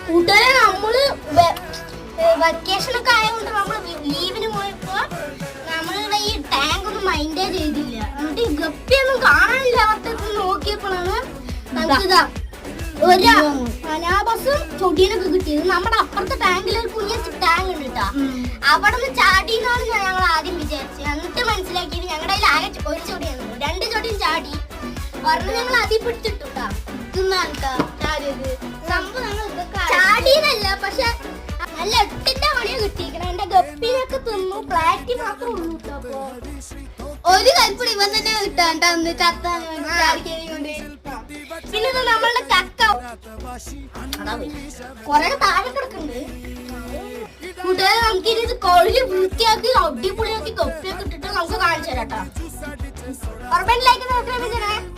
കൂട്ടുകാരെ നമ്മള് വെക്കേഷൻ ഒക്കെ ആയതുകൊണ്ട് നമ്മള് ലീവിന് പോയപ്പോ നമ്മളുടെ ഈ ടാങ്ക് ഒന്നും മൈൻഡേ ചെയ്തില്ല. എന്നിട്ട് ഈ ഗപ്പിയൊന്നും കാണാനില്ല. അവിടത്തേക്ക് നോക്കിയപ്പോഴാണ് നമുക്കിതാ ഒരു അനാബസും ചൊടിയനൊക്കെ കിട്ടിയത്. നമ്മുടെ അപ്പുറത്തെ ടാങ്കിൽ ഒരു കുഞ്ഞ ടാങ്ക് ഉണ്ട് കേട്ടാ. അവിടെ നിന്ന് ചാടിയെന്നാണ് ഞങ്ങൾ ആദ്യം വിചാരിച്ചത്. എന്നിട്ട് മനസ്സിലാക്കിയത് ഞങ്ങളുടെ കയ്യിൽ ആകെ ഒരു ചൊടിയാണ്. 2 ചൊടിയും ചാടി. പറഞ്ഞ് ഞങ്ങൾ അതിൽ പിടിച്ചിട്ടു ചാടിയതല്ല, പക്ഷെ നല്ല 8ന്റെ പണിയാ കിട്ടിയിരിക്കണം. എന്റെ ഗപ്പിനൊക്കെ തിന്നു. പ്ലാറ്റി മാത്രമേ ഉള്ളൂ. അപ്പൊ ഒരു കൽപ്പണി ഇവൻ തന്നെ കിട്ടാണ്ട് ചത്ത. പിന്നെ നമ്മളുടെ ചക്ക കൊറേ താഴെ കിടക്കുന്നുണ്ട്. കൂട്ടുകാരെ നമുക്ക് ഇത് കൊഴി വൃത്തിയാക്കി അടിപൊളിയാക്കി ഗപ്പിയൊക്കെ ഇട്ടിട്ട് നമുക്ക് കാണിച്ചു തരാം കേട്ടോ. ഉറപ്പായിട്ട് ലൈക്ക് സബ്സ്ക്രൈബ് ചെയ്യണേ.